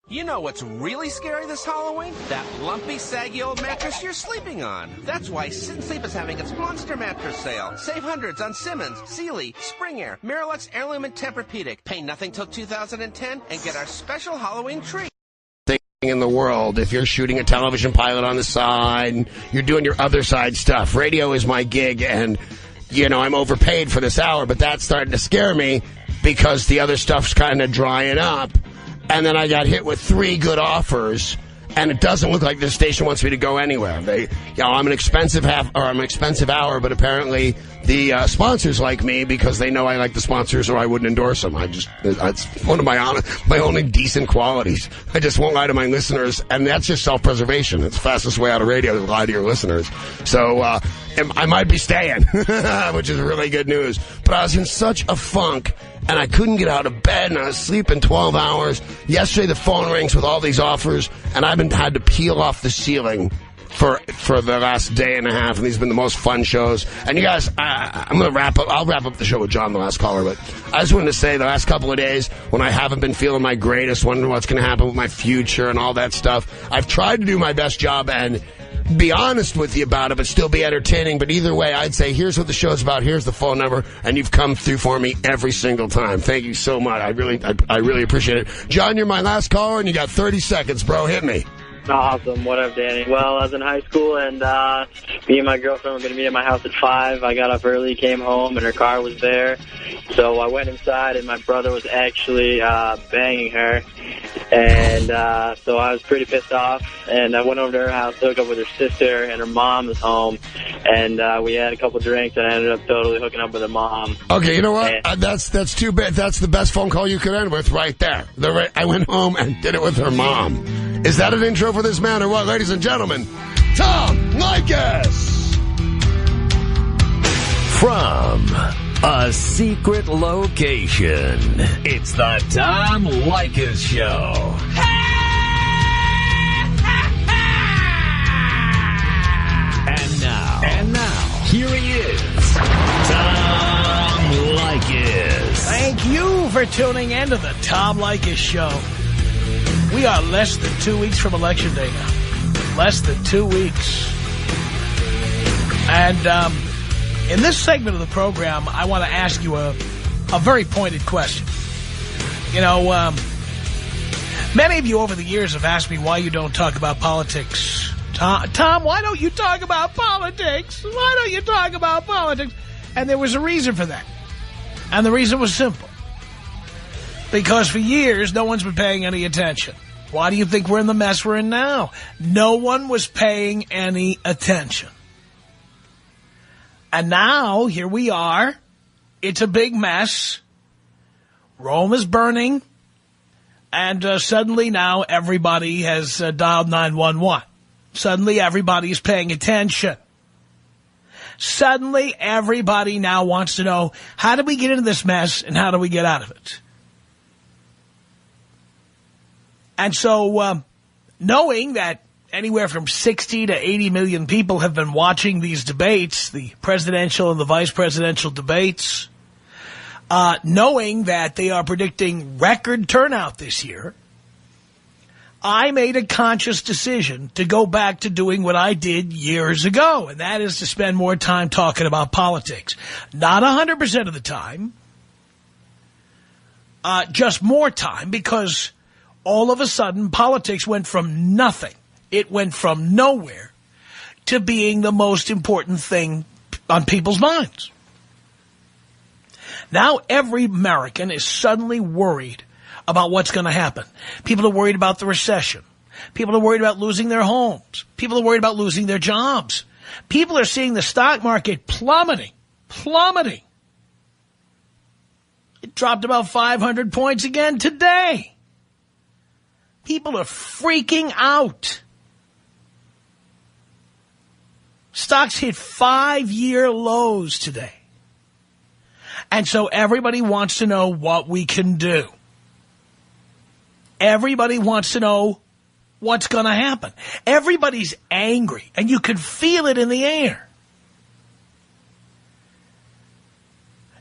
You know what's really scary this Halloween? That lumpy, saggy old mattress you're sleeping on. That's why Sit and Sleep is having its Monster Mattress sale. Save hundreds on Simmons, Sealy, Spring Air, Miralax, Heirloom, and Tempur-Pedic. Pay nothing till 2010 and get our special Halloween treat. In the world, if you're shooting a television pilot on the side, you're doing your other side stuff. Radio is my gig, and, you know, I'm overpaid for this hour, but that's starting to scare me because the other stuff's kind of drying up. And then I got hit with 3 good offers, and it doesn't look like this station wants me to go anywhere. I'm an expensive hour, but apparently the sponsors like me because they know I like the sponsors, or I wouldn't endorse them. It's one of my only decent qualities. I just won't lie to my listeners, and that's just self-preservation. It's the fastest way out of radio to lie to your listeners. So I might be staying, which is really good news. But I was in such a funk, and I couldn't get out of bed, and I was sleeping 12 hours. Yesterday, the phone rings with all these offers, and I've had to peel off the ceiling for the last day and a half, and these have been the most fun shows. And you guys, I'm going to wrap up. I'll wrap up the show with John, the last caller, but I just wanted to say the last couple of days when I haven't been feeling my greatest, wondering what's going to happen with my future and all that stuff, I've tried to do my best job and be honest with you about it, but still be entertaining. But either way, I'd say here's what the show's about. Here's the phone number, and you've come through for me every single time. Thank you so much. I really appreciate it. John, you're my last caller, and you got 30 seconds, bro. Hit me. Awesome. What up, Danny? Well, I was in high school, and me and my girlfriend were going to meet at my house at 5. I got up early, came home, and her car was there. So I went inside, and my brother was actually banging her. And so I was pretty pissed off, and I went over to her house, hooked up with her sister, and her mom was home. And we had a couple drinks, and I ended up totally hooking up with her mom. Okay, you know what? That's too bad. That's the best phone call you could end with right there. I went home and did it with her mom. Is that an intro for this man or what? Ladies and gentlemen, Tom Leykis. From a secret location, it's the Tom Leykis Show. And now, here he is, Tom Leykis. Thank you for tuning in to the Tom Leykis Show. We are less than 2 weeks from Election Day now. Less than 2 weeks. And in this segment of the program, I want to ask you a very pointed question. You know, many of you over the years have asked me why you don't talk about politics. Tom, why don't you talk about politics? Why don't you talk about politics? And there was a reason for that. And the reason was simple. Because for years, no one's been paying any attention. Why do you think we're in the mess we're in now? No one was paying any attention. And now, here we are. It's a big mess. Rome is burning. And suddenly now everybody has dialed 911. Suddenly everybody is paying attention. Suddenly everybody now wants to know, how did we get into this mess and how do we get out of it? And so, knowing that anywhere from 60 to 80 million people have been watching these debates, the presidential and the vice presidential debates, knowing that they are predicting record turnout this year, I made a conscious decision to go back to doing what I did years ago, and that is to spend more time talking about politics. Not 100% of the time, just more time, because all of a sudden, politics went from nothing. It went from nowhere to being the most important thing on people's minds. Now every American is suddenly worried about what's going to happen. People are worried about the recession. People are worried about losing their homes. People are worried about losing their jobs. People are seeing the stock market plummeting. It dropped about 500 points again today. People are freaking out. Stocks hit 5-year lows today. And so everybody wants to know what we can do. Everybody wants to know what's going to happen. Everybody's angry, and you can feel it in the air.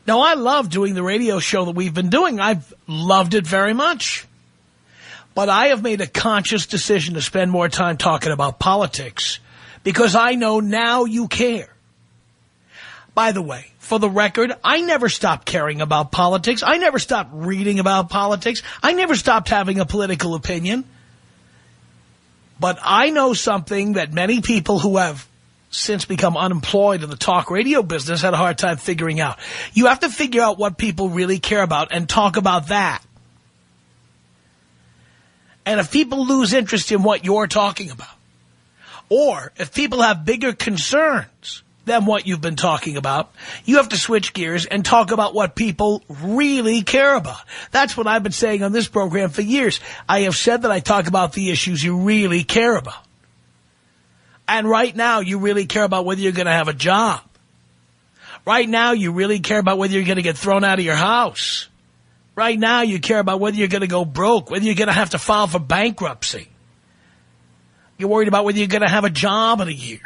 Now, I love doing the radio show that we've been doing. I've loved it very much. But I have made a conscious decision to spend more time talking about politics because I know now you care. By the way, for the record, I never stopped caring about politics. I never stopped reading about politics. I never stopped having a political opinion. But I know something that many people who have since become unemployed in the talk radio business had a hard time figuring out. You have to figure out what people really care about and talk about that. And if people lose interest in what you're talking about, or if people have bigger concerns than what you've been talking about, you have to switch gears and talk about what people really care about. That's what I've been saying on this program for years. I have said that I talk about the issues you really care about. And right now, you really care about whether you're going to have a job. Right now, you really care about whether you're going to get thrown out of your house. Right now, you care about whether you're going to go broke, whether you're going to have to file for bankruptcy. You're worried about whether you're going to have a job in a year.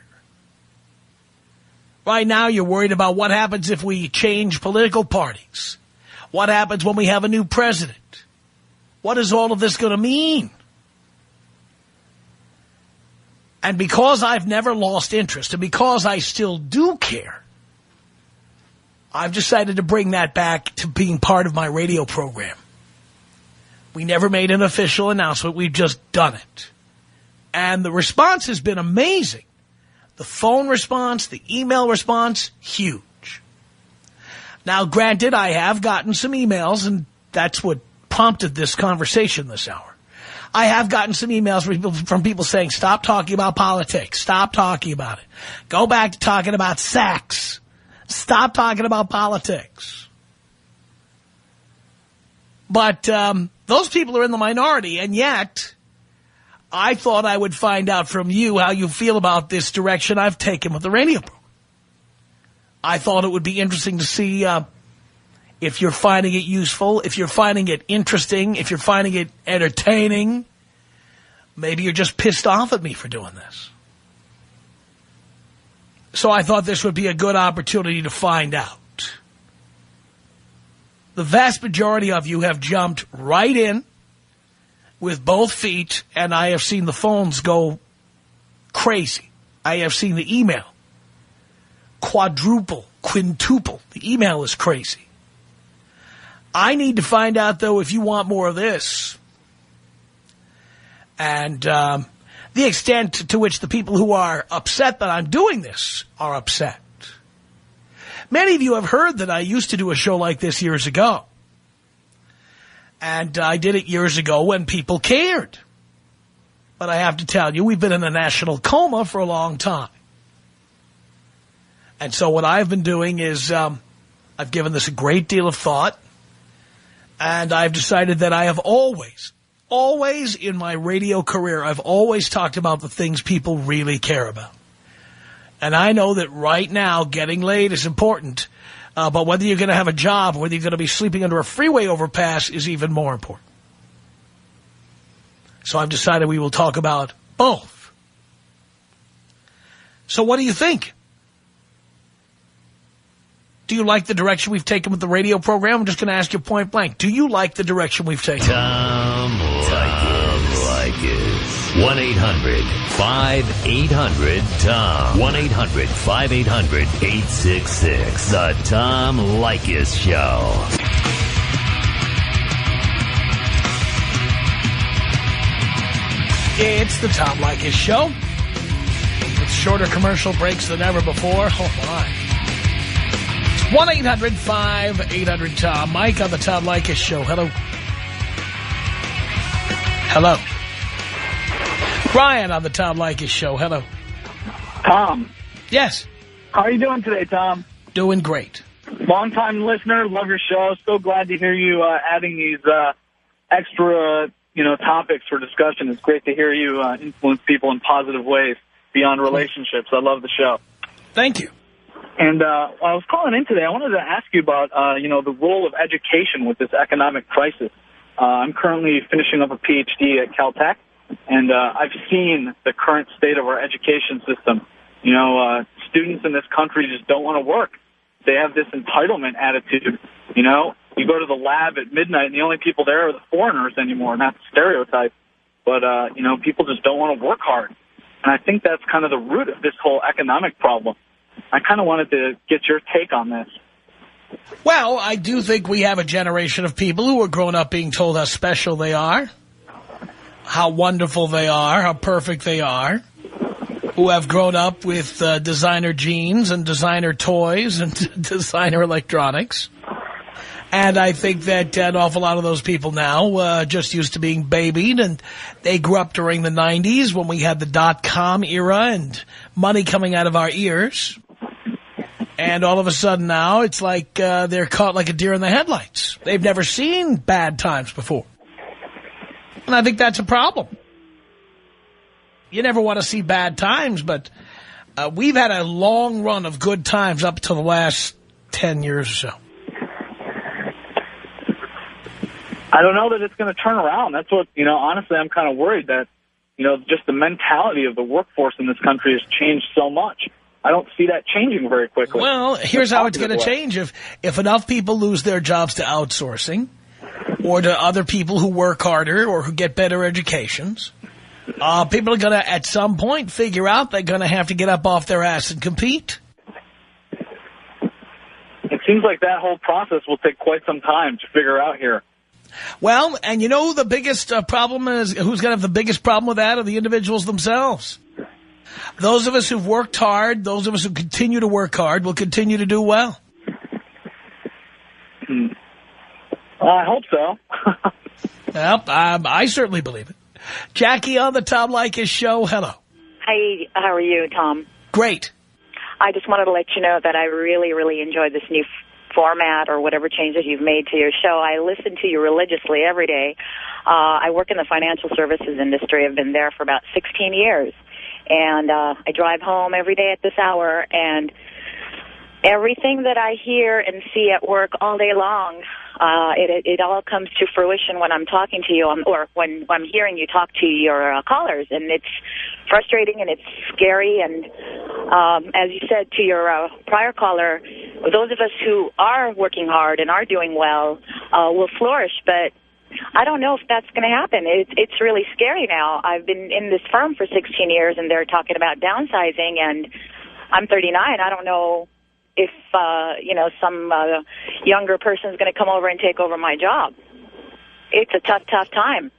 Right now, you're worried about what happens if we change political parties. What happens when we have a new president? What is all of this going to mean? And because I've never lost interest, and because I still do care, I've decided to bring that back to being part of my radio program. We never made an official announcement. We've just done it. And the response has been amazing. The phone response, the email response, huge. Now, granted, I have gotten some emails, and that's what prompted this conversation this hour. I have gotten some emails from people saying, stop talking about politics. Stop talking about it. Go back to talking about sex. Stop talking about politics. But those people are in the minority, and yet I thought I would find out from you how you feel about this direction I've taken with the radio program. I thought it would be interesting to see if you're finding it useful, if you're finding it interesting, if you're finding it entertaining. Maybe you're just pissed off at me for doing this. So I thought this would be a good opportunity to find out. The vast majority of you have jumped right in with both feet, and I have seen the phones go crazy. I have seen the email quadruple, quintuple. The email is crazy. I need to find out, though, if you want more of this. And the extent to which the people who are upset that I'm doing this are upset. Many of you have heard that I used to do a show like this years ago. And I did it years ago when people cared. But I have to tell you, we've been in a national coma for a long time. And so what I've been doing is I've given this a great deal of thought. And I've decided that I have always in my radio career, I've always talked about the things people really care about. And I know that right now, getting laid is important. But whether you're going to have a job, or whether you're going to be sleeping under a freeway overpass is even more important. So I've decided we will talk about both. So what do you think? Do you like the direction we've taken with the radio program? I'm just going to ask you point blank. Do you like the direction we've taken? Tom Leykis. 1-800-5800-TOM. 1-800-5800-866. The Tom Leykis Show. It's the Tom Leykis Show. With shorter commercial breaks than ever before. Oh, my. 1-800-5800-TOM. Mike on the Tom Leykis Show. Hello. Hello. Brian on the Tom Leykis Show. Hello. Tom. Yes. How are you doing today, Tom? Doing great. Long-time listener. Love your show. So glad to hear you adding these extra, topics for discussion. It's great to hear you influence people in positive ways beyond relationships. I love the show. Thank you. And I was calling in today. I wanted to ask you about, the role of education with this economic crisis. I'm currently finishing up a PhD at Caltech, and I've seen the current state of our education system. Students in this country just don't want to work. They have this entitlement attitude, you go to the lab at midnight and the only people there are the foreigners anymore, not the stereotype. But, people just don't want to work hard. And I think that's kind of the root of this whole economic problem. I kind of wanted to get your take on this. Well, I do think we have a generation of people who are grown up being told how special they are, how wonderful they are, how perfect they are, who have grown up with designer jeans and designer toys and designer electronics. And I think that an awful lot of those people now just used to being babied, and they grew up during the 90s when we had the .com era and money coming out of our ears. And all of a sudden now it's like they're caught like a deer in the headlights. They've never seen bad times before. And I think that's a problem. You never want to see bad times, but we've had a long run of good times up to the last 10 years or so. I don't know that it's going to turn around. That's what, honestly, I'm kind of worried that, just the mentality of the workforce in this country has changed so much. I don't see that changing very quickly. Well, here's how it's going to change. If enough people lose their jobs to outsourcing or to other people who work harder or who get better educations, people are going to, at some point, figure out they're going to have to get up off their ass and compete. It seems like that whole process will take quite some time to figure out here. Well, and you know who the biggest problem is? Who's going to have the biggest problem with that are the individuals themselves. Those of us who've worked hard, those of us who continue to work hard, will continue to do well. Well, I hope so. Well, I certainly believe it. Jackie on the Tom Leykis show. Hello. Hi, how are you, Tom? Great. I just wanted to let you know that I really, really enjoyed this new format or whatever changes you've made to your show. I listen to you religiously every day. I work in the financial services industry. I've been there for about 16 years. And I drive home every day at this hour, and everything that I hear and see at work all day long, it all comes to fruition when I'm talking to you, or when I'm hearing you talk to your callers. And it's frustrating and it's scary. And as you said to your prior caller, those of us who are working hard and are doing well will flourish, but I don't know if that's going to happen. It's really scary now. I've been in this firm for 16 years, and they're talking about downsizing, and I'm 39. I don't know if, some younger person is going to come over and take over my job. It's a tough, tough time.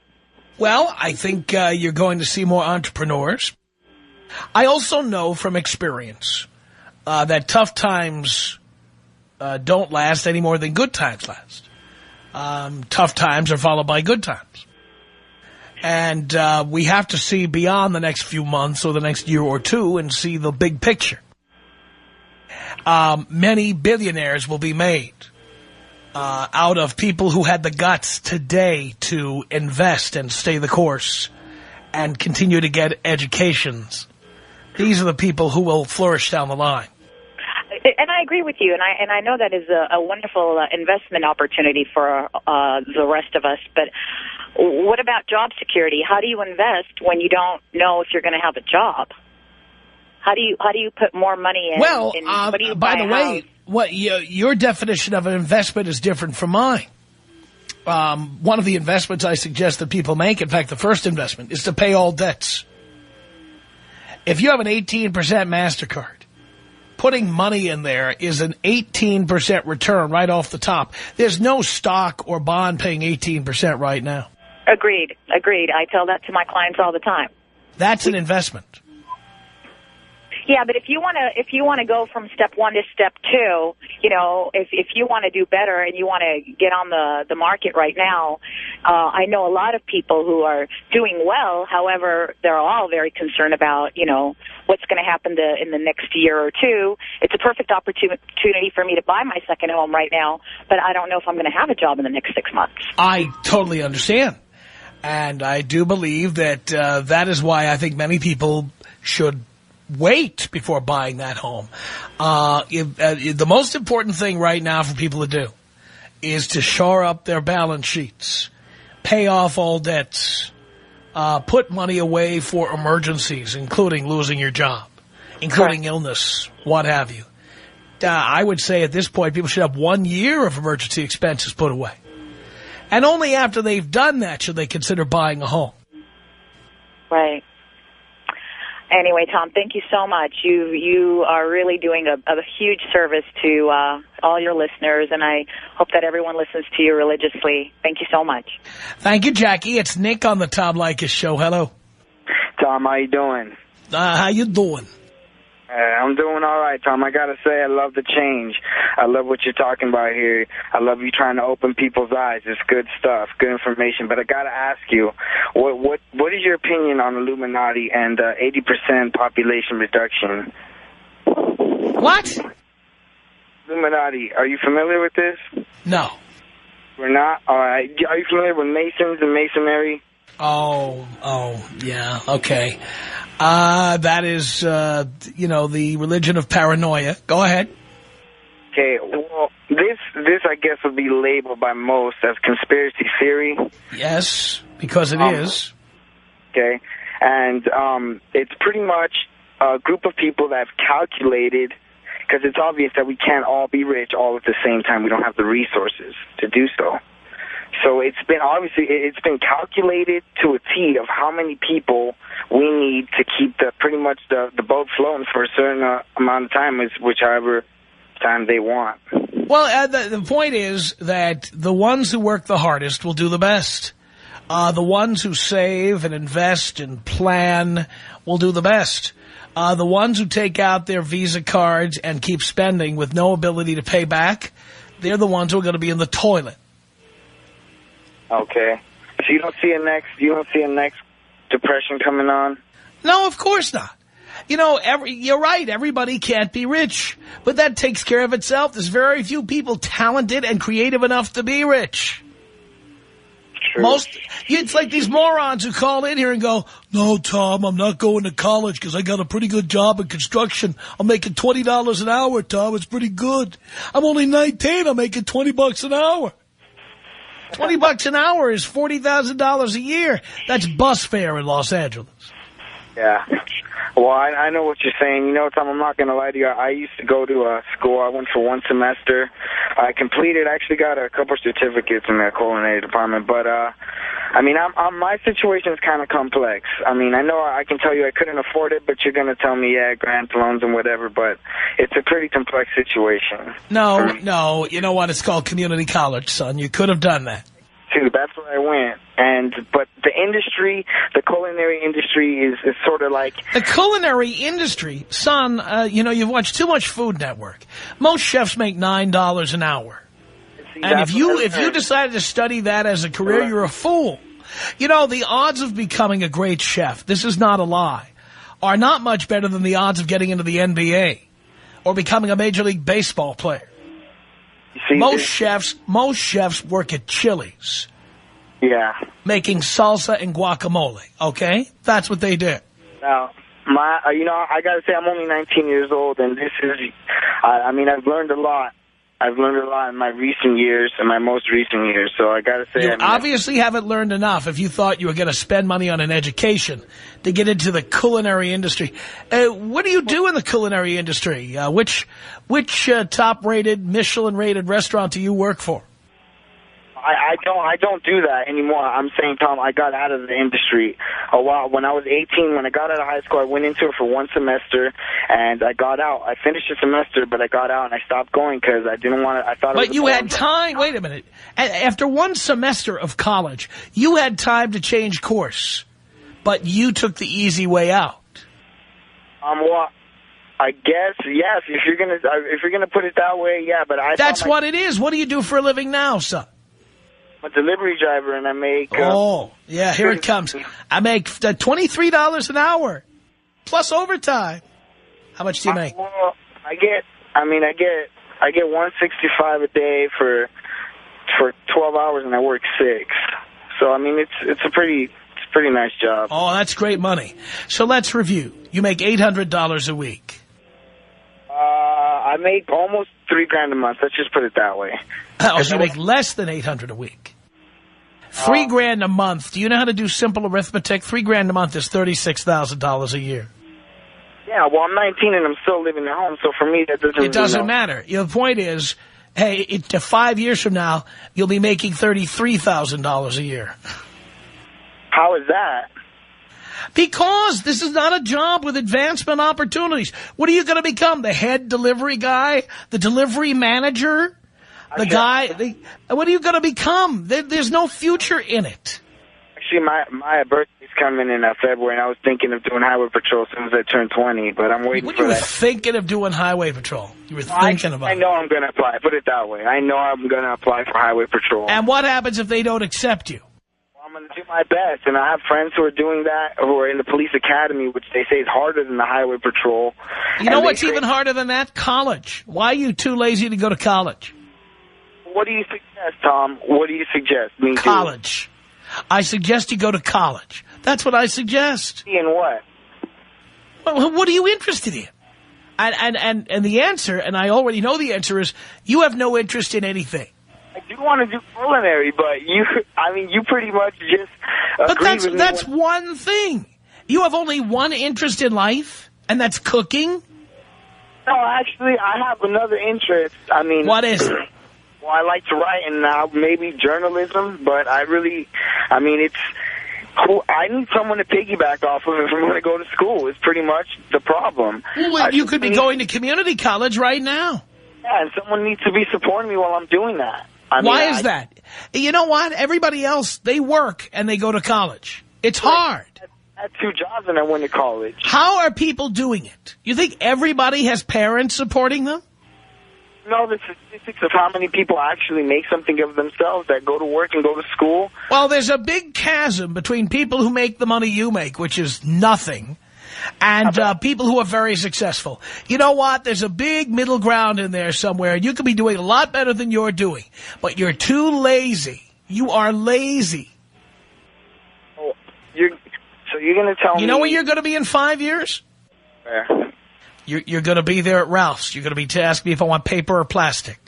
Well, I think you're going to see more entrepreneurs. I also know from experience that tough times don't last any more than good times last. Tough times are followed by good times. And we have to see beyond the next few months or the next year or two and see the big picture. Many billionaires will be made out of people who had the guts today to invest and stay the course and continue to get educations. These are the people who will flourish down the line. And I agree with you, and I know that is a wonderful investment opportunity for the rest of us. But what about job security? How do you invest when you don't know if you're going to have a job? How do you put more money in? Well, by the way, what your definition of an investment is different from mine. One of the investments I suggest that people make, in fact, the first investment, is to pay all debts. If you have an 18% MasterCard, putting money in there is an 18% return right off the top. There's no stock or bond paying 18% right now. Agreed. I tell that to my clients all the time. That's an investment. Yeah, but if you want to go from step one to step two, if you want to do better and you want to get on the market right now, I know a lot of people who are doing well. However, they're all very concerned about, what's going to happen in the next year or two. It's a perfect opportunity for me to buy my second home right now, but I don't know if I'm going to have a job in the next 6 months. I totally understand. And I do believe that that is why I think many people should wait before buying that home. The most important thing right now for people to do is to shore up their balance sheets, pay off all debts, put money away for emergencies, including losing your job, including illness, what have you. I would say at this point people should have 1 year of emergency expenses put away. And only after they've done that should they consider buying a home. Right. Anyway, Tom, thank you so much. You are really doing a huge service to all your listeners, and I hope that everyone listens to you religiously. Thank you so much. Thank you, Jackie. It's Nick on the Tom Leykis Show. Hello. Tom, how you doing? How you doing? I'm doing all right, Tom. I got to say, I love the change. I love what you're talking about here. I love you trying to open people's eyes. It's good stuff, good information. But I got to ask you, what is your opinion on Illuminati and 80% population reduction? What? Illuminati. Are you familiar with this? No. We're not? All right. Are you familiar with Masons and Masonry? Oh, yeah, okay. That is, the religion of paranoia. Go ahead. Okay, well, this I guess would be labeled by most as conspiracy theory. Yes, because it is. Okay, and it's pretty much a group of people that have calculated, because it's obvious that we can't all be rich all at the same time. We don't have the resources to do so. So it's been calculated to a T of how many people we need to keep pretty much the boat floating for a certain amount of time, whichever time they want. Well, the point is that the ones who work the hardest will do the best. The ones who save and invest and plan will do the best. The ones who take out their Visa cards and keep spending with no ability to pay back, they're the ones who are going to be in the toilet. Okay. So you don't see a next depression coming on? No, of course not. You know, you're right. Everybody can't be rich, but that takes care of itself. There's very few people talented and creative enough to be rich. True. It's like these morons who call in here and go, "No, Tom, I'm not going to college because I got a pretty good job in construction. I'm making $20 an hour, Tom. It's pretty good. I'm only 19. I'm making $20 an hour." $20 an hour is $40,000 a year. That's bus fare in Los Angeles. Yeah. Well, I know what you're saying. You know, Tom, I'm not going to lie to you. I used to go to school. I went for 1 semester. I actually got a couple certificates in the culinary department. But, my situation is kind of complex. I mean, I know I can tell you I couldn't afford it, but you're going to tell me, yeah, grant loans and whatever. But it's a pretty complex situation. No. You know what? It's called community college, son. You could have done that. Dude, that's where I went. But the industry, the culinary industry is sort of like... The culinary industry, son, you've watched too much Food Network. Most chefs make $9 an hour. See, and if you decided to study that as a career, you're a fool. You know, the odds of becoming a great chef, this is not a lie, are not much better than the odds of getting into the NBA or becoming a Major League Baseball player. See, most chefs work at Chili's. Yeah. Making salsa and guacamole, okay? That's what they do. Now, I got to say I'm only 19 years old, and this is, I've learned a lot. I've learned a lot in my recent years, in my most recent years, so I got to say... You obviously haven't learned enough if you thought you were going to spend money on an education to get into the culinary industry. What do you do in the culinary industry? Which top-rated, Michelin-rated restaurant do you work for? I don't do that anymore. I'm saying, Tom, I got out of the industry a while. When I was 18, when I got out of high school, I went into it for 1 semester, and I got out. I finished the semester, but I got out, and I stopped going because I didn't want to. I thought. But you had time. Wait a minute. After 1 semester of college, you had time to change course, but you took the easy way out. Well, I guess yes. If you're gonna put it that way, yeah. But that's what it is. What do you do for a living now, son? I'm a delivery driver, and I make... yeah, here it comes. I make $23 an hour, plus overtime. How much do you make? Well, I get $165 a day for 12 hours, and I work 6. So, I mean, it's a pretty nice job. Oh, that's great money. So let's review. You make $800 a week. I make almost $3,000 a month. Let's just put it that way. Oh, so you make less than $800 a week. $3,000 a month. Do you know how to do simple arithmetic? $3,000 a month is $36,000 a year. Yeah, well, I'm 19 and I'm still living at home, so for me that doesn't... It doesn't matter. The point is, hey, 5 years from now, you'll be making $33,000 a year. How is that? Because this is not a job with advancement opportunities. What are you going to become? The head delivery guy? The delivery manager? The guy? What are you going to become? There's no future in it. Actually, my birthday's coming in February, and I was thinking of doing highway patrol as soon as I turn 20, but I'm waiting for that. You were thinking of doing highway patrol. You were thinking about it. I know I'm going to apply. Put it that way. I know I'm going to apply for highway patrol. And what happens if they don't accept you? I'm going to do my best, and I have friends who are doing that, who are in the police academy, which they say is harder than the highway patrol. You know what's even harder than that? College. Why are you too lazy to go to college? What do you suggest, Tom? What do you suggest? College. I suggest you go to college. That's what I suggest. In what? Well, what are you interested in? And the answer, and I already know the answer, is you have no interest in anything. I do want to do culinary, but you pretty much just agree with me. But that's one thing. You have only one interest in life, and that's cooking? No, actually, I have another interest. What is it? Well, I like to write, and now maybe journalism, but I need someone to piggyback off of if I'm going to go to school. It's pretty much the problem. Well, you could be going to community college right now. Yeah, and someone needs to be supporting me while I'm doing that. Why is that? You know what? Everybody else, they work and they go to college. It's hard. I had 2 jobs and I went to college. How are people doing it? You think everybody has parents supporting them? No, the statistics of how many people actually make something of themselves that go to work and go to school. Well, there's a big chasm between people who make the money you make, which is nothing, and people who are very successful. You know what? There's a big middle ground in there somewhere. You could be doing a lot better than you're doing, but you're too lazy. You are lazy. Oh, so you're going to tell me... You know where you're going to be in 5 years? Where? You're going to be there at Ralph's. You're going to be asking me if I want paper or plastic.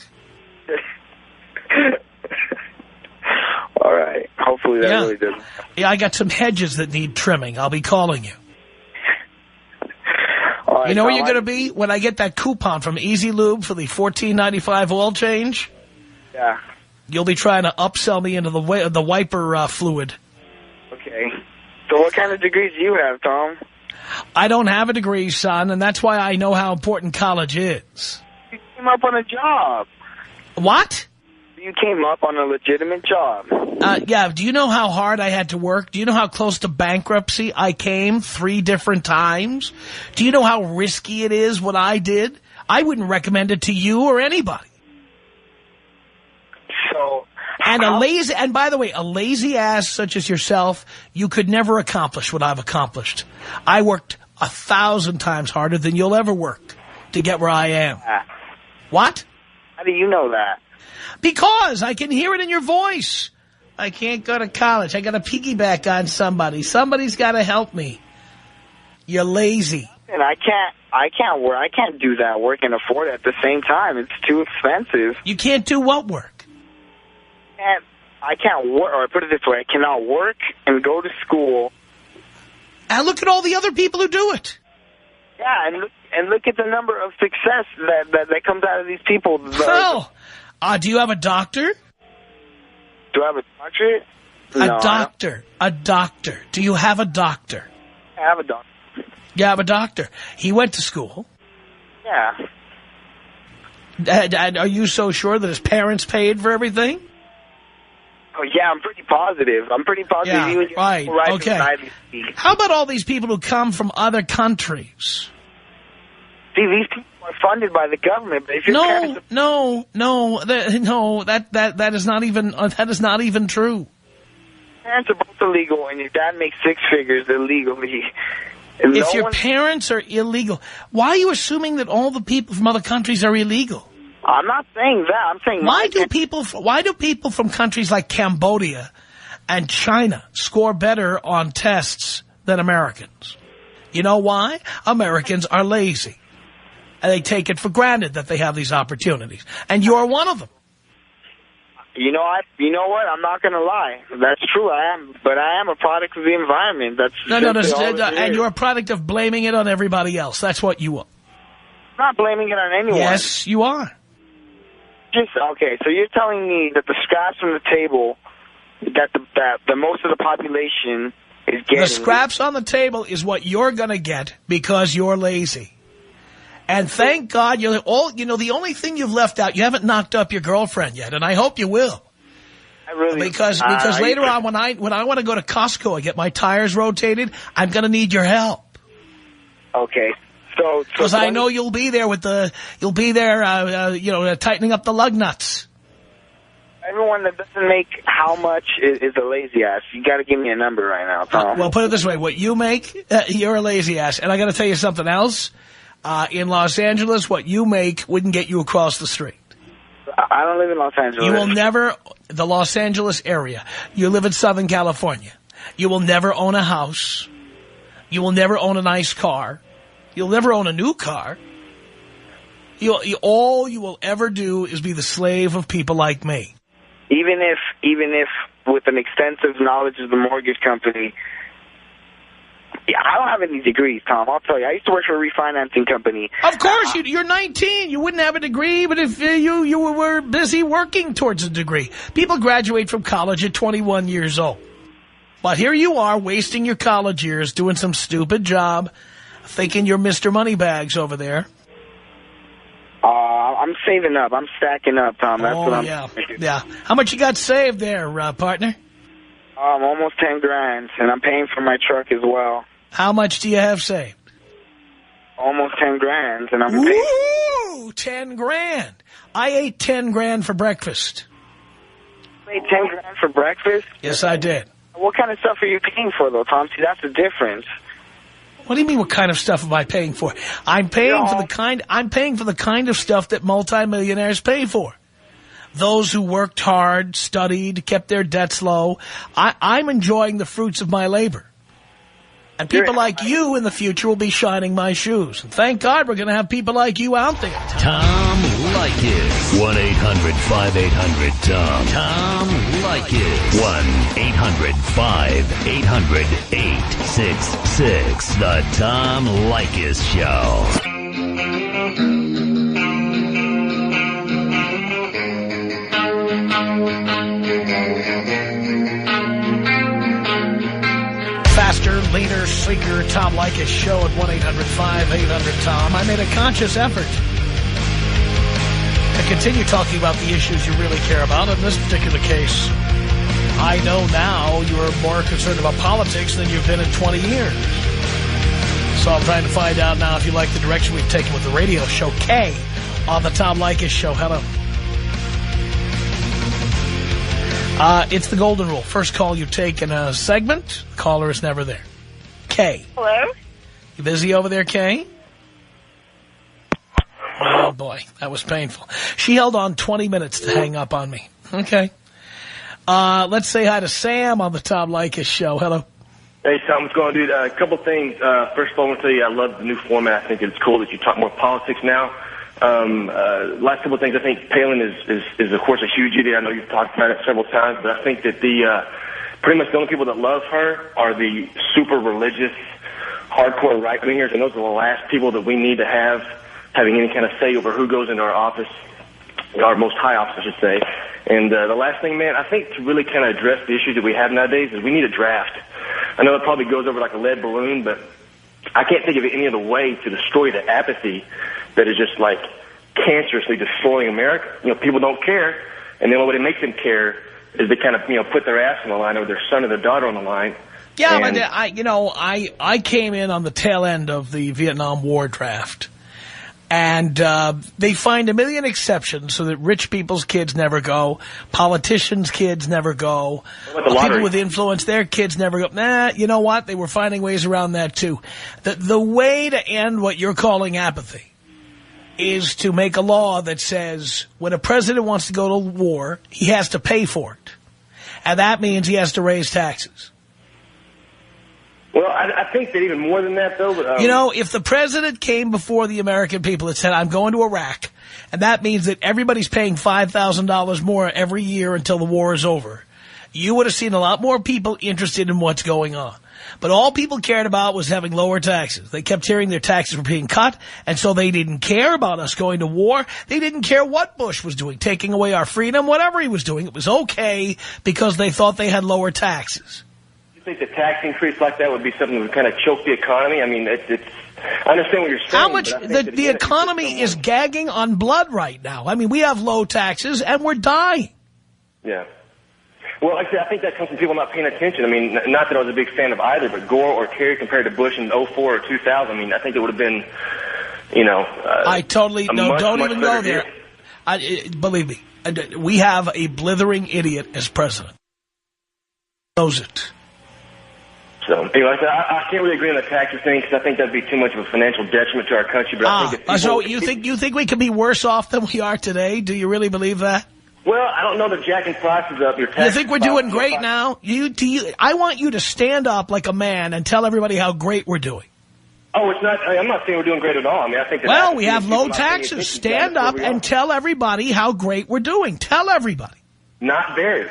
All right. Hopefully that really doesn't happen. Yeah, I got some hedges that need trimming. I'll be calling you. All right, you know where you're going to be? When I get that coupon from Easy Lube for the $14.95 oil change? Yeah. You'll be trying to upsell me into the wiper fluid. Okay. So what kind of degrees do you have, Tom? I don't have a degree, son, and that's why I know how important college is. You came up on a job. What? You came up on a legitimate job. Yeah, do you know how hard I had to work? Do you know how close to bankruptcy I came 3 different times? Do you know how risky it is what I did? I wouldn't recommend it to you or anybody. So... And by the way, a lazy ass such as yourself, you could never accomplish what I've accomplished. I worked 1,000 times harder than you'll ever work to get where I am. What? How do you know that? Because I can hear it in your voice. I can't go to college. I got to piggyback on somebody. Somebody's got to help me. You're lazy. And I can't work. I can't do that work and afford it at the same time. It's too expensive. You can't do what work? I can't work, or put it this way, I cannot work and go to school. And look at all the other people who do it. Yeah, and look at the number of success that comes out of these people. Well, do you have a doctor? Do I have a doctorate? No, A doctor. Do you have a doctor? I have a doctor. You have a doctor. He went to school. Yeah. And are you so sure that his parents paid for everything? Oh, yeah, I'm pretty positive. Yeah, right. Okay. How about all these people who come from other countries? See, these people are funded by the government. But if your parents that is not even true. Parents are both illegal, and your dad makes 6 figures illegally. If your parents are illegal, why are you assuming that all the people from other countries are illegal? I'm not saying that. I'm saying why do people from countries like Cambodia and China score better on tests than Americans? You know why? Americans are lazy. And they take it for granted that they have these opportunities. And you're one of them. You know what? I'm not going to lie. That's true. I am. But I am a product of the environment. That's No, and you're a product of blaming it on everybody else. That's what you are. I'm not blaming it on anyone. Yes, you are. Okay, so you're telling me that the scraps from the table, that the most of the population is getting... The scraps on the table is what you're going to get because you're lazy. And thank God, the only thing you've left out, you haven't knocked up your girlfriend yet, and I hope you will. Because later on, when I want to go to Costco and get my tires rotated, I'm going to need your help. Okay. Because I know you'll be there tightening up the lug nuts. Everyone that doesn't make how much is a lazy ass. You got to give me a number right now, Tom. Well, put it this way: what you make, you're a lazy ass. And I got to tell you something else. In Los Angeles, what you make wouldn't get you across the street. I don't live in Los Angeles. You will never, the Los Angeles area. You live in Southern California. You will never own a house. You will never own a nice car. You'll never own a new car. All you will ever do is be the slave of people like me. Even if with an extensive knowledge of the mortgage company, I don't have any degrees, Tom. I'll tell you. I used to work for a refinancing company. Of course, you're 19. You wouldn't have a degree, but if you were busy working towards a degree. People graduate from college at 21 years old. But here you are wasting your college years doing some stupid job, thinking you're Mr. Moneybags over there. I'm saving up. I'm stacking up, Tom. That's what I'm doing. Yeah. How much you got saved there, partner? Almost 10 grand, and I'm paying for my truck as well. How much do you have saved? Almost 10 grand, and I'm paying. Ooh, 10 grand. I ate 10 grand for breakfast. You ate 10 grand for breakfast? Yes, I did. What kind of stuff are you paying for, though, Tom? See, that's the difference. What do you mean, what kind of stuff am I paying for? I'm paying for the kind of stuff that multimillionaires pay for. Those who worked hard, studied, kept their debts low. I'm enjoying the fruits of my labor. And people like you in the future will be shining my shoes. And thank God we're going to have people like you out there. Tom Leykis. 1-800-5800-TOM. Tom Leykis. 1-800-5800-866. The Tom Leykis Show. Faster, leaner, sleeker, Tom Leykis Show at 1-800-5800-TOM. I made a conscious effort to continue talking about the issues you really care about. In this particular case, I know now you're more concerned about politics than you've been in 20 years. So I'm trying to find out now if you like the direction we've taken with the radio show. Kay on the Tom Leykis Show. Hello. It's the golden rule. First call you take in a segment, the caller is never there. Kay. Hello? You busy over there, Kay? Oh, boy. That was painful. She held on 20 minutes to hang up on me. Okay. Let's say hi to Sam on the Tom Leykis Show. Hello. Hey, Tom. What's going on, dude? A couple things. First of all, I want to tell you I love the new format. I think it's cool that you talk more politics now. Last couple of things, I think Palin is of course a huge idiot. I know you've talked about it several times, but I think that pretty much the only people that love her are the super religious, hardcore right-wingers, and those are the last people that we need to have having any kind of say over who goes into our office, our most high office, I should say. And the last thing, man, I think to really kind of address the issues that we have nowadays is we need a draft. I know it probably goes over like a lead balloon, but I can't think of any other way to destroy the apathy that is just like cancerously destroying America. You know, people don't care, and the only way to make them care is to kind of, put their ass on the line or their son or their daughter on the line. Yeah, but I came in on the tail end of the Vietnam War draft, and they find a million exceptions so that rich people's kids never go, politicians' kids never go, people with influence, their kids never go. Nah, you know what? They were finding ways around that, too. The way to end what you're calling apathy is to make a law that says when a president wants to go to war, he has to pay for it. And that means he has to raise taxes. Well, I think that even more than that, though. But, you know, if the president came before the American people and said, I'm going to Iraq, and that means that everybody's paying $5,000 more every year until the war is over, you would have seen a lot more people interested in what's going on. But all people cared about was having lower taxes. They kept hearing their taxes were being cut, and so they didn't care about us going to war. They didn't care what Bush was doing, taking away our freedom, whatever he was doing. It was okay because they thought they had lower taxes. I think the tax increase like that would be something that would kind of choke the economy. I mean, it's I understand what you're saying. How much the economy is gagging on blood right now. I mean, we have low taxes and we're dying. Yeah. Well, like I said, I think that comes from people not paying attention. I mean, not that I was a big fan of either, but Gore or Kerry compared to Bush in 04 or 2000, I mean, I think it would have been, you know. I totally, no, don't even go there. Believe me, we have a blithering idiot as president. Knows it. So, anyway, I can't really agree on the taxes thing because I think that'd be too much of a financial detriment to our country. But I think if people, so you think we could be worse off than we are today? Do you really believe that? Well, I don't know that jacking prices up. Your taxes. You think we're doing great now? I want you to stand up like a man and tell everybody how great we're doing. Oh, it's not. I'm not saying we're doing great at all. I mean, I think. Well, we have low taxes. Stand up and tell everybody how great we're doing. Tell everybody. Not very.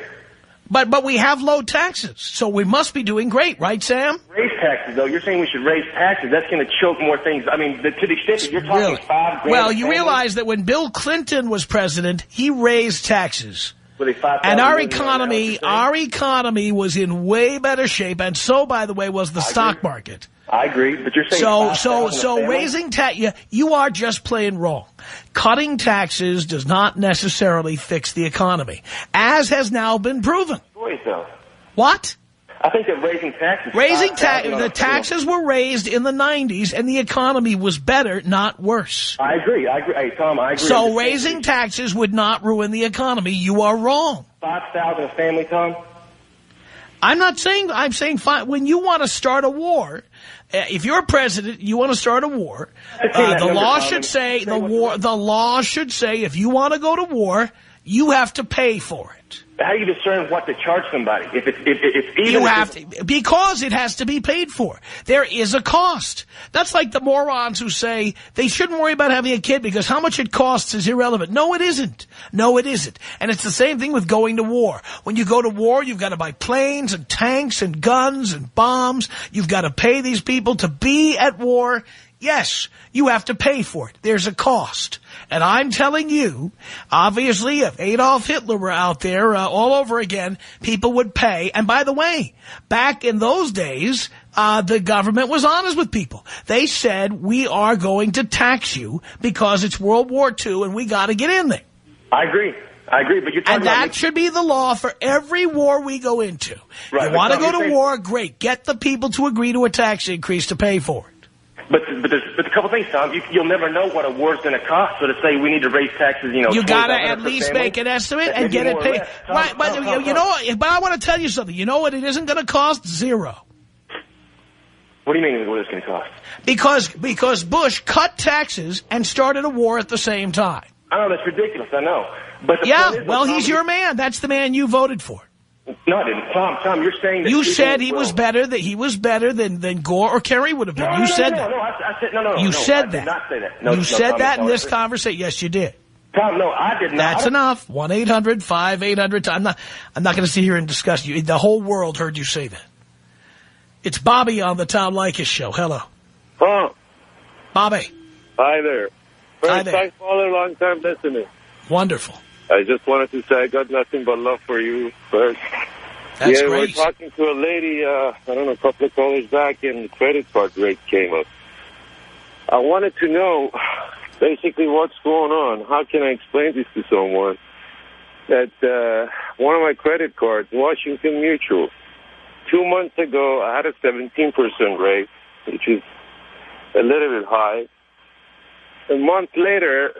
But we have low taxes, so we must be doing great, right, Sam? Raise taxes, though. You're saying we should raise taxes. That's going to choke more things. I mean, to the extent that you're talking really? $5 grand. Well, you realize that when Bill Clinton was president, he raised taxes. And our economy was in way better shape, and so, by the way, was the stock market. I agree, but you're saying so raising tax, you are just plain wrong. Cutting taxes does not necessarily fix the economy, as has now been proven. What? I think that raising taxes. The taxes were raised in the 90s, and the economy was better, not worse. I agree. Hey, Tom, I agree. So raising taxes would not ruin the economy. You are wrong. $5,000 a family, Tom. I'm saying fine. When you want to start a war, if you're president, you want to start a war, the law should say if you want to go to war, you have to pay for it. How do you discern what to charge somebody? Because it has to be paid for. There is a cost. That's like the morons who say they shouldn't worry about having a kid because how much it costs is irrelevant. No, it isn't. No, it isn't. And it's the same thing with going to war. When you go to war, you've got to buy planes and tanks and guns and bombs. You've got to pay these people to be at war. Yes, you have to pay for it. There's a cost. And I'm telling you, obviously, if Adolf Hitler were out there all over again, people would pay. And by the way, back in those days, the government was honest with people. They said, we are going to tax you because it's World War II and we got to get in there. I agree. But you're talking and that should be the law for every war we go into. Right, you want to go to war? Great. Get the people to agree to a tax increase to pay for it. But there's a couple things, Tom. You'll never know what a war's going to cost. So to say we need to raise taxes, you got to at least make an estimate and get it paid. Right, but you know what? But I want to tell you something. You know what it isn't going to cost? Zero. What do you mean what it's going to cost? Because Bush cut taxes and started a war at the same time. I know, that's ridiculous. I know. But he's your man. That's the man you voted for. No, I didn't. Tom, you're saying that you said he was better. That he was better than Gore or Kerry would have been. You said that. No, I said no. You said that. I did not say that. You said that in this conversation. Yes, you did. Tom, no, I did not. That's enough. 1-800-5800. I'm not going to sit here and discuss you. The whole world heard you say that. It's Bobby on the Tom Leykis show. Hello. Oh. Bobby. Hi there. Hi there. First-time caller, long-time listener. Wonderful. I just wanted to say I got nothing but love for you first. That's great. We were talking to a lady, a couple of callers back, and the credit card rate came up. I wanted to know basically what's going on. How can I explain this to someone? That one of my credit cards, Washington Mutual, 2 months ago I had a 17% rate, which is a little bit high. A month later,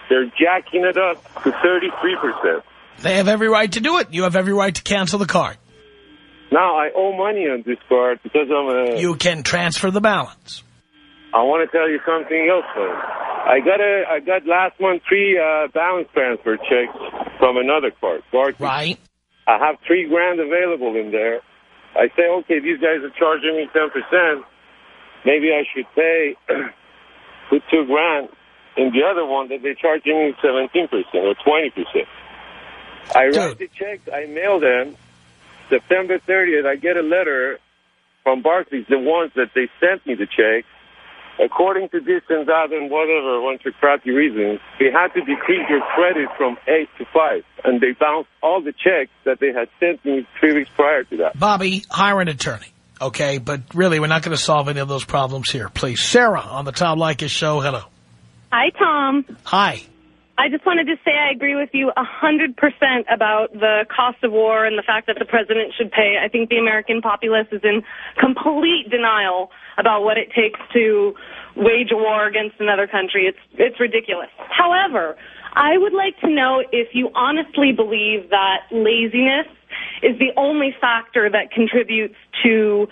they're jacking it up to 33%. They have every right to do it. You have every right to cancel the card. Now, I owe money on this card because You can transfer the balance. I want to tell you something else, though. I got last month 3 balance transfer checks from another card. Barclays. Right. I have $3 grand available in there. I say, okay, these guys are charging me 10%. Maybe I should pay with $2,000. In the other one, that they're charging me 17% or 20%. I write the checks, I mail them. September 30th, I get a letter from Barclays, the ones that they sent me the check. According to this and that and whatever, a bunch of crappy reasons, they had to decrease your credit from 8 to 5. And they bounced all the checks that they had sent me 3 weeks prior to that. Bobby, hire an attorney. Okay, but really, we're not going to solve any of those problems here. Please. Sarah on the Tom Leykis Show. Hello. Hi, Tom. Hi. I just wanted to say I agree with you 100% about the cost of war and the fact that the president should pay. I think the American populace is in complete denial about what it takes to wage a war against another country. It's ridiculous. However, I would like to know if you honestly believe that laziness is the only factor that contributes to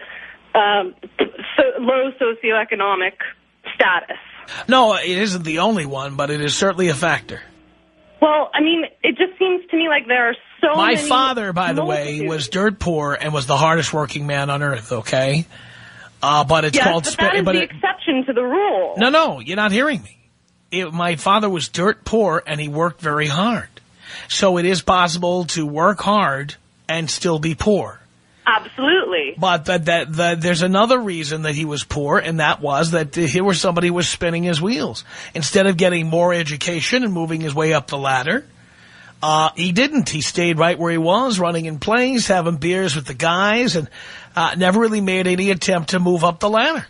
low socioeconomic status. No, it isn't the only one, but it is certainly a factor. Well, I mean, it just seems to me like there are so many... My father, by the way, was dirt poor and was the hardest working man on earth, okay? But it's called... Yes, but that is the exception to the rule. No, you're not hearing me. My father was dirt poor and he worked very hard. So it is possible to work hard and still be poor. Absolutely. But there's another reason that he was poor, and that was that here was somebody who was spinning his wheels. Instead of getting more education and moving his way up the ladder, he didn't. He stayed right where he was, running in plays, having beers with the guys, and never really made any attempt to move up the ladder.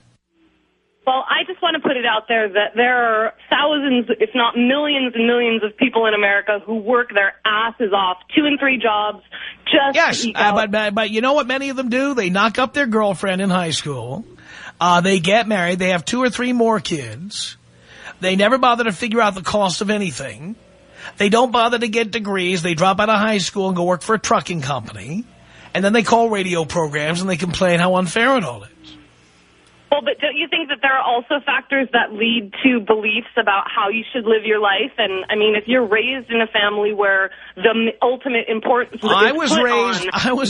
Well, I just want to put it out there that there are thousands, if not millions and millions of people in America who work their asses off, 2 and 3 jobs, just to eke out. But you know what many of them do? They knock up their girlfriend in high school. They get married. They have 2 or 3 more kids. They never bother to figure out the cost of anything. They don't bother to get degrees. They drop out of high school and go work for a trucking company. And then they call radio programs and they complain how unfair it all is. Well, but don't you think that there are also factors that lead to beliefs about how you should live your life? And, I mean, if you're raised in a family where the ultimate importance I was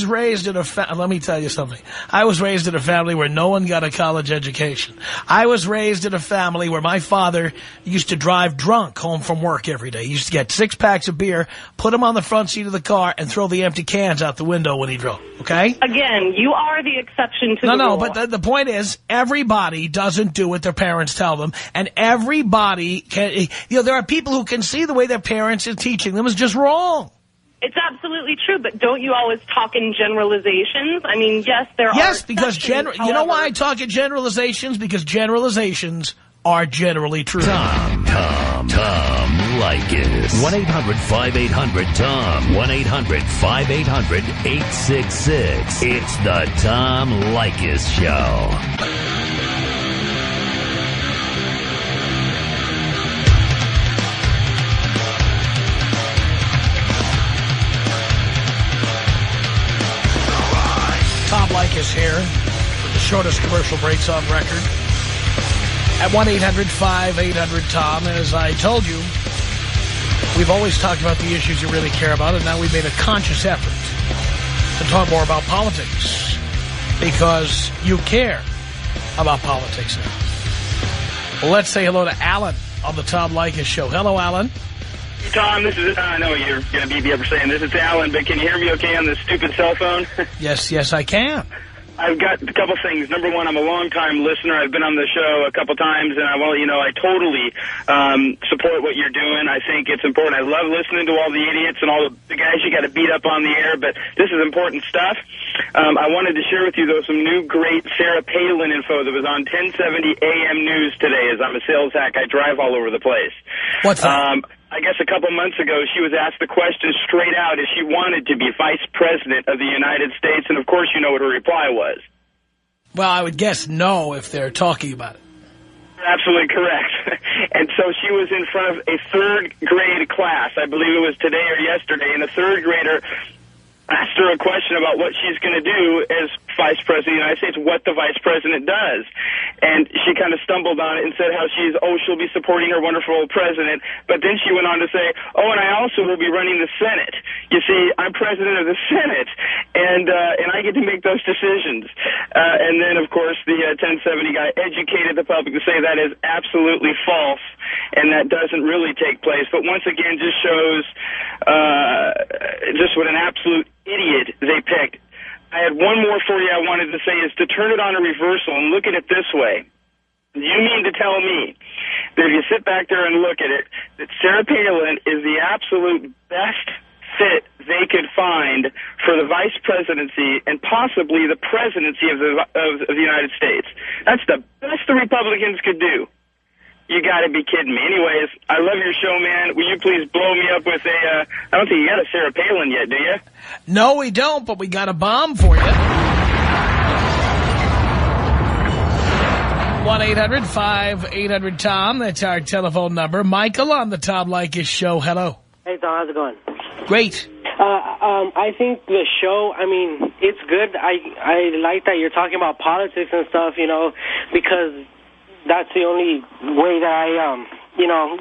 raised in a let me tell you something. I was raised in a family where no one got a college education. I was raised in a family where my father used to drive drunk home from work every day. He used to get 6 packs of beer, put them on the front seat of the car, and throw the empty cans out the window when he drove, okay? Again, you are the exception to the rule. No, but the point is, everybody doesn't do what their parents tell them, and everybody can, there are people who can see the way their parents are teaching them is just wrong. It's absolutely true, but don't you always talk in generalizations? I mean, yes, there are. Yes, because you know why I talk in generalizations? Because generalizations are generally true. Tom Leykis. 1-800-5800-TOM. 1-800-5800-866. It's the Tom Leykis Show. Tom Leykis here with the shortest commercial breaks on record at 1-800-5800-TOM. As I told you, we've always talked about the issues you really care about, and now we've made a conscious effort to talk more about politics because you care about politics now. Well, let's say hello to Alan on the Tom Leykis Show. Hello, Alan. Tom, this is, I know you're going to be ever saying this. It's Alan, but can you hear me okay on this stupid cell phone? Yes, I can. I've got a couple things. Number one, I'm a long-time listener. I've been on the show a couple times, and I totally support what you're doing. I think it's important. I love listening to all the idiots and all the guys you got to beat up on the air, but this is important stuff. I wanted to share with you, though, some new great Sarah Palin info that was on 1070 AM News today. As I'm a sales hack, I drive all over the place. What's that? I guess a couple months ago, she was asked the question straight out if she wanted to be vice president of the United States, and of course you know what her reply was. Well, I would guess no if they're talking about it. Absolutely correct. And so she was in front of a 3rd grade class. I believe it was today or yesterday, and a 3rd grader asked her a question about what she's going to do as Vice President of the United States, what the Vice President does. And she kind of stumbled on it and said how she'll be supporting her wonderful president. But then she went on to say, and I also will be running the Senate. You see, I'm president of the Senate, and I get to make those decisions. And then, of course, the 1070 guy educated the public to say that is absolutely false, and that doesn't really take place. But once again, just shows just what an absolute idiot they picked. I had one more for you I wanted to say is to turn it on a reversal and look at it this way. You mean to tell me that if you sit back there and look at it, that Sarah Palin is the absolute best fit they could find for the vice presidency and possibly the presidency of the United States? That's the best the Republicans could do. You got to be kidding me. Anyways, I love your show, man. Will you please blow me up with I don't think you got a Sarah Palin yet, do you? No, we don't, but we got a bomb for you. 1-800-5800-TOM. That's our telephone number. Michael on the Tom Leykis show. Hello. Hey, Tom. How's it going? Great. I think the show, I mean, it's good. I like that you're talking about politics and stuff, you know, because that's the only way that I,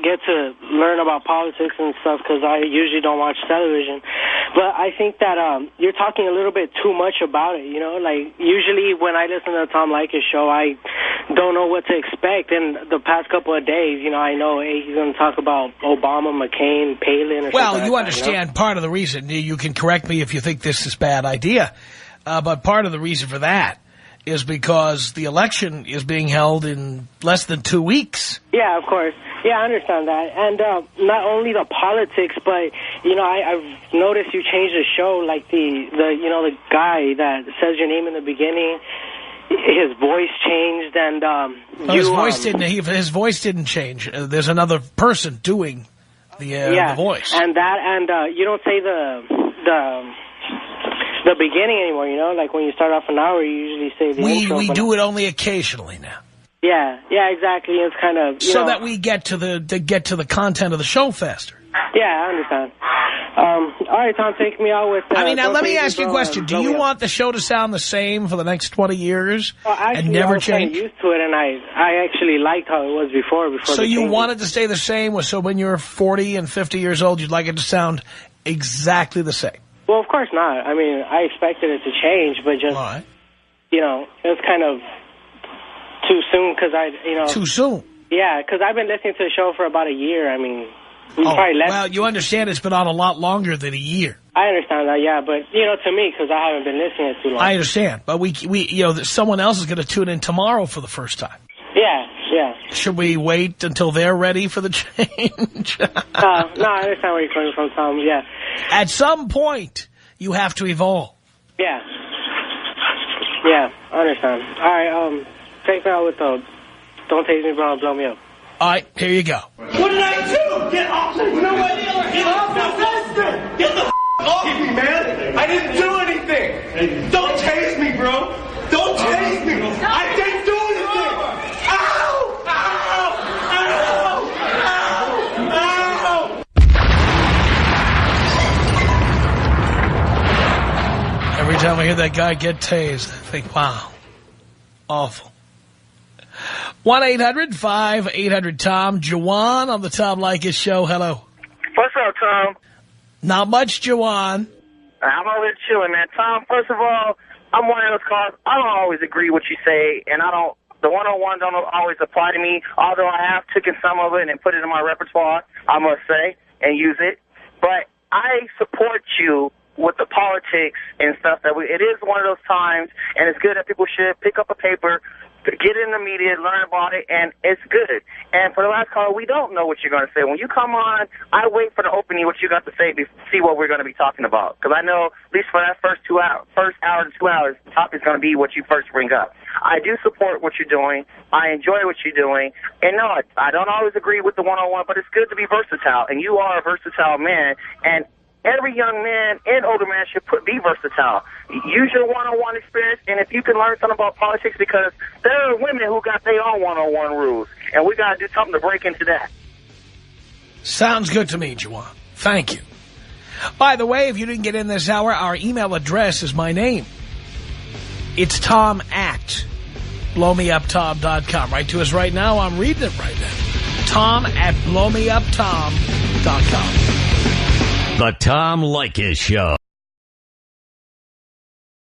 get to learn about politics and stuff, because I usually don't watch television. But I think that you're talking a little bit too much about it, you know? Like, usually when I listen to the Tom Leykis show, I don't know what to expect. And the past couple of days, I know, hey, he's going to talk about Obama, McCain, Palin, or something. Well, you understand part of the reason. You can correct me if you think this is a bad idea. But part of the reason for that is because the election is being held in less than 2 weeks. Yeah, of course. Yeah, I understand that. And not only the politics, but, I've noticed you changed the show, like the guy that says your name in the beginning, his voice changed, and his voice didn't change. There's another person doing the voice. And you don't say the beginning anymore, like when you start off an hour, you usually say the intro. We do it only occasionally now. Yeah, exactly. It's kind of so that we get to the content of the show faster. Yeah, I understand. All right, Tom, take me out with. now let me ask you a question. Do you want the show to sound the same for the next 20 years and never change? I was used to it, and I actually liked how it was before. So you want it to stay the same? So when you're 40 and 50 years old, you'd like it to sound exactly the same? Well, of course not. I mean, I expected it to change, but just, it was kind of too soon because Too soon? Yeah, because I've been listening to the show for about a year. I mean, probably less. Well, you understand it's been on a lot longer than a year. I understand that, yeah, but, to me, because I haven't been listening too long. I understand, but we someone else is going to tune in tomorrow for the first time. Yeah. Should we wait until they're ready for the change? No, I understand where you're coming from, Tom, yeah. At some point, you have to evolve. Yeah, I understand. All right, take me out with the Don't Taste Me, Bro, Blow Me Up. All right, here you go. What did I do? Get off! You know what? Get off the system! Get the off me, man! I didn't do anything! Don't tase me, bro! Don't tase me! I didn't do anything! Ow! Ow! Ow! Ow! Every time I hear that guy get tased, I think, wow, awful. 1-800-5800-TOM. Jawan on the Tom Leykis show. Hello. What's up, Tom? Not much, Jawan. I'm over here chilling, man. Tom, first of all, I'm one of those calls. I don't always agree with what you say, and the 101 don't always apply to me, although I have taken some of it and put it in my repertoire, I must say, and use it. But I support you with the politics and stuff. It is one of those times, and it's good that people should pick up a paper, get in the media, learn about it, and it's good. And for the last call, we don't know what you're going to say. When you come on, I wait for the opening, what you got to say, to see what we're going to be talking about. Because I know, at least for that first hour to 2 hours, the topic's going to be what you first bring up. I do support what you're doing. I enjoy what you're doing. And no, I don't always agree with the 101, but it's good to be versatile. And you are a versatile man. And every young man and older man should be versatile. Use your one-on-one experience, and if you can learn something about politics, because there are women who got their own one-on-one rules, and we got to do something to break into that. Sounds good to me, Jawan. Thank you. By the way, if you didn't get in this hour, our email address is my name. It's Tom@blowmeuptom.com. Write to us right now. I'm reading it right now. Tom@blowmeuptom.com. The Tom Leykis Show.